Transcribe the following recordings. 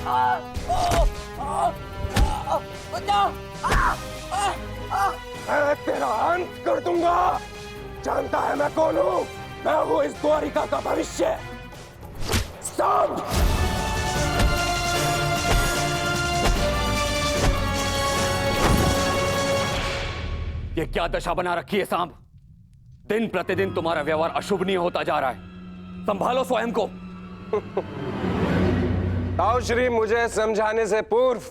मैं तेरा अंत कर दूंगा। जानता है मैं कौन हूं? मैं हूं इस द्वारिका का भविष्य, सांब। ये क्या दशा बना रखी है सांब? दिन प्रतिदिन तुम्हारा व्यवहार अशुभनीय होता जा रहा है। संभालो स्वयं को। ताऊ श्री, मुझे समझाने से पूर्व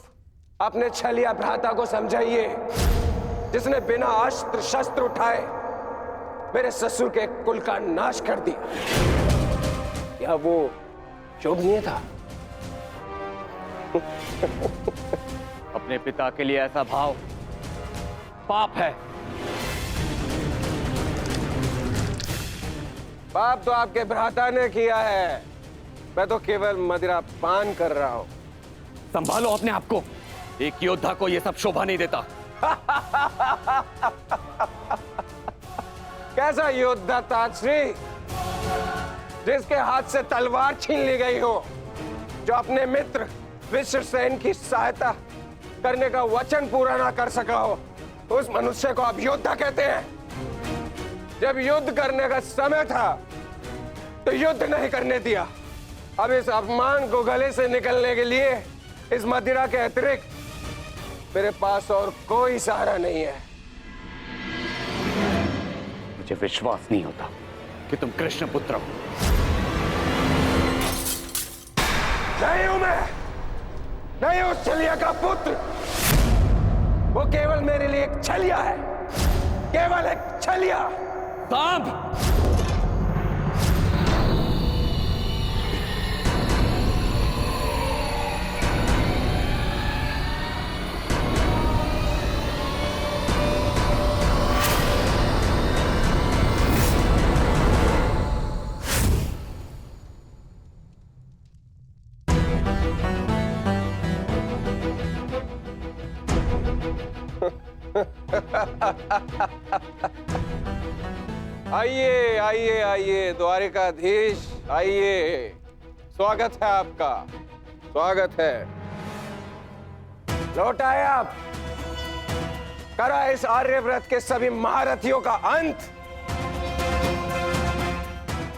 अपने छलिया भ्राता को समझाइए, जिसने बिना अस्त्र शस्त्र उठाए मेरे ससुर के कुल का नाश कर दिया। क्या वो शोभनीय था? अपने पिता के लिए ऐसा भाव पाप है। पाप तो आपके भ्राता ने किया है, मैं तो केवल मदिरा पान कर रहा हूं। संभालो अपने आप को। एक योद्धा को यह सब शोभा नहीं देता। कैसा योद्धा ताजश्री, जिसके हाथ से तलवार छीन ली गई हो, जो अपने मित्र विश्वसेन की सहायता करने का वचन पूरा ना कर सका हो, उस मनुष्य को आप योद्धा कहते हैं? जब युद्ध करने का समय था तो युद्ध नहीं करने दिया। अब इस अपमान को गले से निकलने के लिए इस मदिरा के अतिरिक्त मेरे पास और कोई सहारा नहीं है। मुझे विश्वास नहीं होता कि तुम कृष्ण पुत्र हो। नहीं हूं मैं, नहीं उस छलिया का पुत्र। वो केवल मेरे लिए एक छलिया है, केवल एक छलिया। सांब! आइए आइए आइए द्वारिकाधीश, आइए। स्वागत है आपका, स्वागत है। लौट आए आप। करा इस आर्यव्रत के सभी महारथियों का अंत।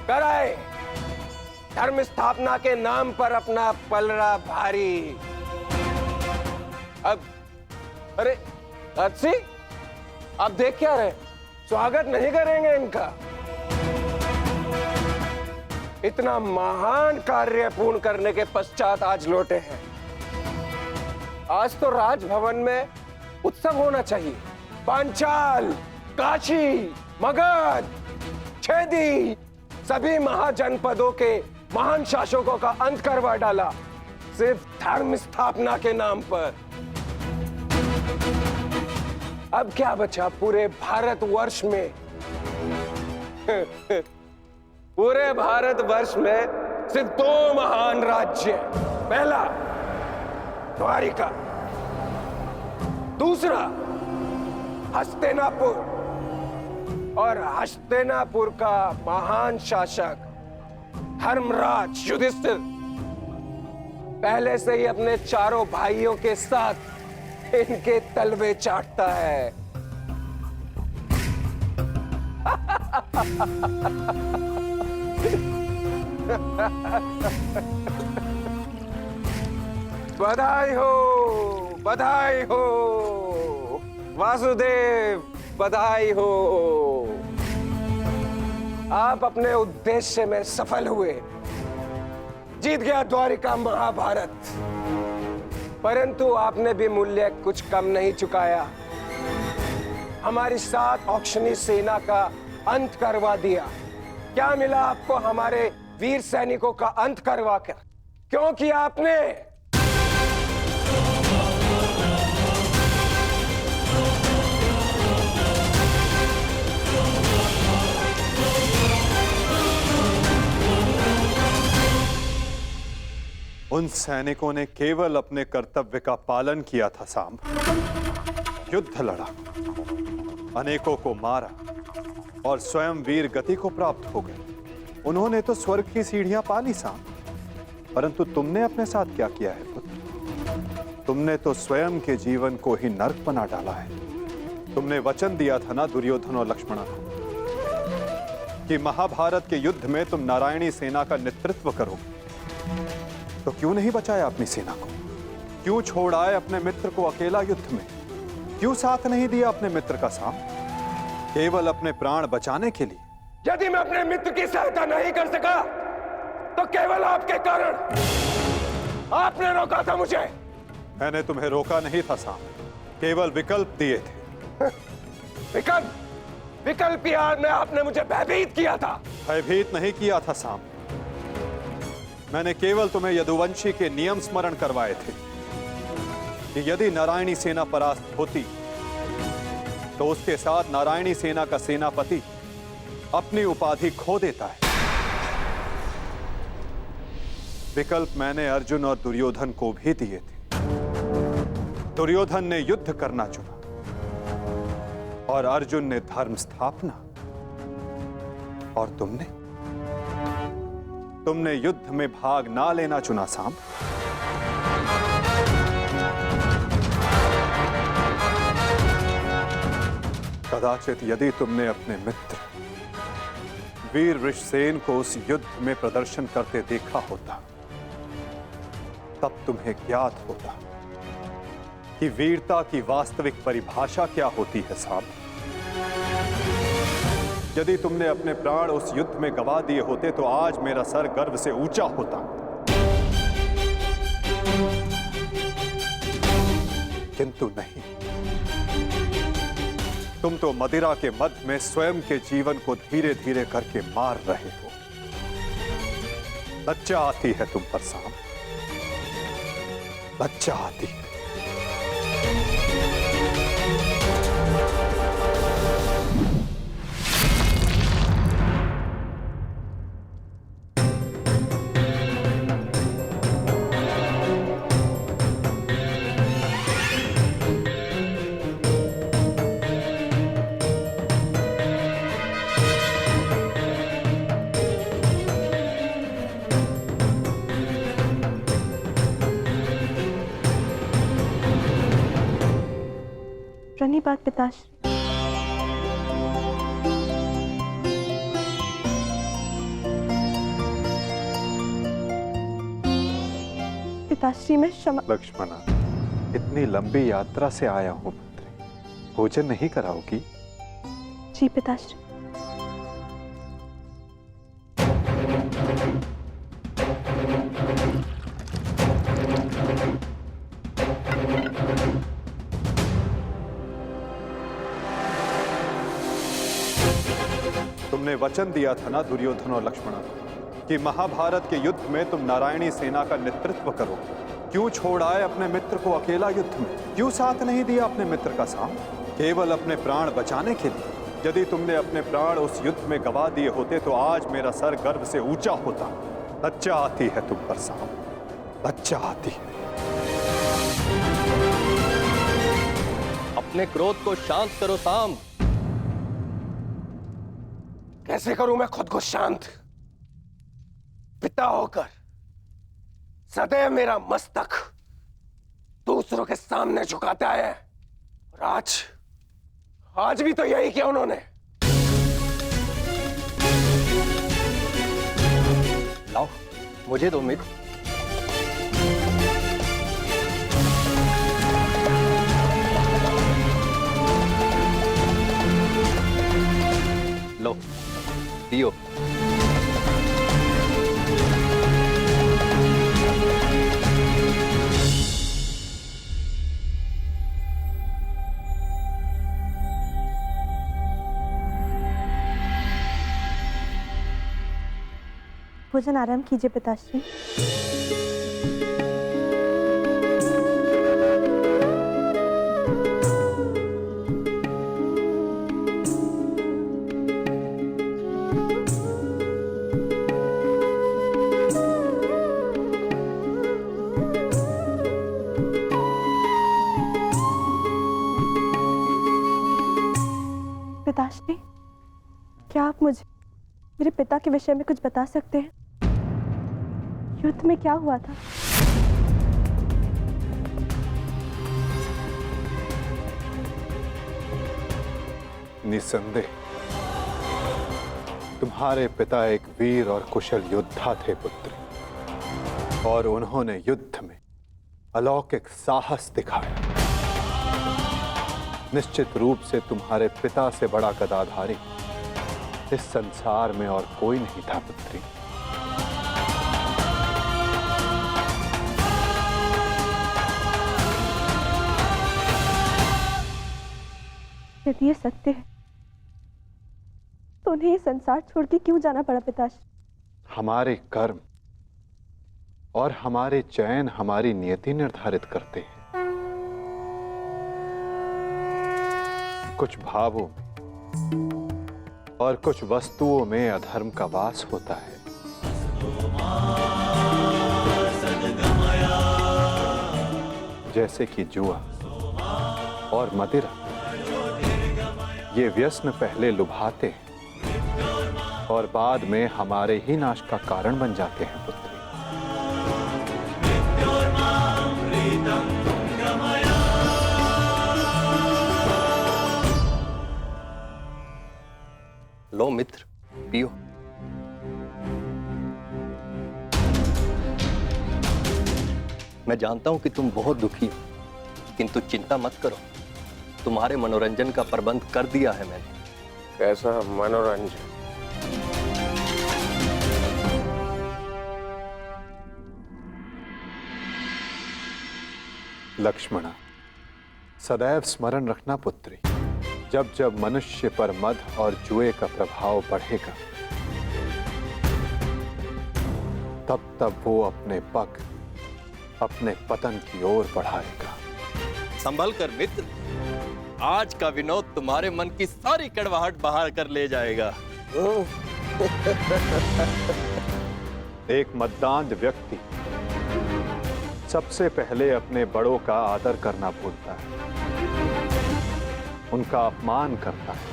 कराए धर्म स्थापना के नाम पर अपना पलड़ा भारी। अब अरे अच्छी, आप देख क्या रहे? स्वागत नहीं करेंगे इनका? इतना महान कार्य पूर्ण करने के पश्चात आज लौटे हैं। आज तो राजभवन में उत्सव होना चाहिए। पांचाल, काशी, मगध, छेदी, सभी महाजनपदों के महान शासकों का अंत करवा डाला, सिर्फ धर्म स्थापना के नाम पर। अब क्या बचा पूरे भारतवर्ष में? पूरे भारतवर्ष में सिर्फ दो महान राज्य। पहला द्वारिका, दूसरा हस्तिनापुर। और हस्तिनापुर का महान शासक धर्मराज युधिष्ठिर पहले से ही अपने चारों भाइयों के साथ इनके तलवे चाटता है। बधाई हो, बधाई हो वासुदेव, बधाई हो। आप अपने उद्देश्य में सफल हुए। जीत गया द्वारिका महाभारत। परंतु आपने भी मूल्य कुछ कम नहीं चुकाया। हमारी 7 औक्षणी सेना का अंत करवा दिया। क्या मिला आपको हमारे वीर सैनिकों का अंत करवा कर? क्यों किया आपने? उन सैनिकों ने केवल अपने कर्तव्य का पालन किया था सांब। युद्ध लड़ा, अनेकों को मारा और स्वयं वीर गति को प्राप्त हो गए। उन्होंने तो स्वर्ग की सीढ़ियां पा ली सांब। परंतु तुमने अपने साथ क्या किया है पुत्र? तुमने तो स्वयं के जीवन को ही नर्क बना डाला है। तुमने वचन दिया था ना दुर्योधन और लक्ष्मण को कि महाभारत के युद्ध में तुम नारायणी सेना का नेतृत्व करोगे। तो क्यों नहीं बचाया अपनी सेना को? क्यों छोड़ आए अपने मित्र को अकेला युद्ध में? क्यों साथ नहीं दिया अपने मित्र का साथ? केवल अपने प्राण बचाने के लिए? यदि मैं अपने मित्र की सहायता नहीं कर सका तो केवल आपके कारण। आपने रोका था मुझे। मैंने तुम्हें रोका नहीं था साम, केवल विकल्प दिए थे। विकल्प यार में आपने मुझे भयभीत किया था। भयभीत नहीं किया था साम, मैंने केवल तुम्हें यदुवंशी के नियम स्मरण करवाए थे कि यदि नारायणी सेना परास्त होती तो उसके साथ नारायणी सेना का सेनापति अपनी उपाधि खो देता है। विकल्प मैंने अर्जुन और दुर्योधन को भी दिए थे। दुर्योधन ने युद्ध करना चुना और अर्जुन ने धर्म स्थापना। और तुमने युद्ध में भाग ना लेना चुना साम। कदाचित यदि तुमने अपने मित्र वीर ऋषसेन को उस युद्ध में प्रदर्शन करते देखा होता तब तुम्हें ज्ञात होता कि वीरता की वास्तविक परिभाषा क्या होती है साहब। यदि तुमने अपने प्राण उस युद्ध में गवा दिए होते तो आज मेरा सर गर्व से ऊंचा होता। किंतु नहीं, तुम तो मदिरा के मद में स्वयं के जीवन को धीरे धीरे करके मार रहे हो। लज्जा आती है तुम पर साम, लज्जा आती है। प्रणिपात पिताश्री। पिताश्री मैं क्षमा। लक्ष्मणा, इतनी लंबी यात्रा से आया हूं पुत्री, भोजन नहीं कराओगी? जी पिताश्री। तुमने वचन दिया था ना दुर्योधन और लक्ष्मण को कि महाभारत के युद्ध में तुम नारायणी सेना का नेतृत्व करोगे। क्यों छोड़ आए अपने मित्र को अकेला युद्ध में? क्यों साथ नहीं दिया अपने मित्र का साथ? केवल अपने प्राण बचाने के लिए? यदि तुमने अपने प्राण उस युद्ध में गवा दिए होते तो आज मेरा सर गर्व से ऊंचा होता। लज्जा आती है तुम पर साम, लज्जा आती है। अपने क्रोध को शांत करो साम। कैसे करूं मैं खुद को शांत? पिता होकर सदैव मेरा मस्तक दूसरों के सामने झुकाता है और आज भी तो यही किया उन्होंने। लाओ मुझे दो मित्र। लो पियो। भोजन आराम कीजिए पिताश्री। पिताश्री, क्या आप मुझे मेरे पिता के विषय में कुछ बता सकते हैं? युद्ध में क्या हुआ था? निसंदेह तुम्हारे पिता एक वीर और कुशल योद्धा थे पुत्री, और उन्होंने युद्ध में अलौकिक साहस दिखाया। निश्चित रूप से तुम्हारे पिता से बड़ा गदाधारी इस संसार में और कोई नहीं था पुत्री। यदि ये सत्य है तो उन्हें ये संसार छोड़ के क्यों जाना पड़ा पिताश्री? हमारे कर्म और हमारे चयन हमारी नियति निर्धारित करते हैं। कुछ भावों में और कुछ वस्तुओं में अधर्म का वास होता है। जैसे कि जुआ और मदिरा, ये व्यसन पहले लुभाते हैं और बाद में हमारे ही नाश का कारण बन जाते हैं पुत्री। लो मित्र, पियो। मैं जानता हूं कि तुम बहुत दुखी हो, किंतु चिंता मत करो, तुम्हारे मनोरंजन का प्रबंध कर दिया है मैंने। कैसा मनोरंजन? लक्ष्मणा, सदैव स्मरण रखना पुत्री, जब जब मनुष्य पर मद और जुए का प्रभाव बढ़ेगा, तब तब वो अपने पग अपने पतन की ओर बढ़ाएगा। संभल कर मित्र, आज का विनोद तुम्हारे मन की सारी कड़वाहट बाहर कर ले जाएगा। एक मद्दांध व्यक्ति सबसे पहले अपने बड़ों का आदर करना भूलता है, उनका अपमान करता है,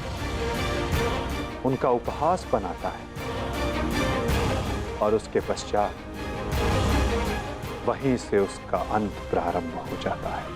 उनका उपहास बनाता है, और उसके पश्चात वहीं से उसका अंत प्रारंभ हो जाता है।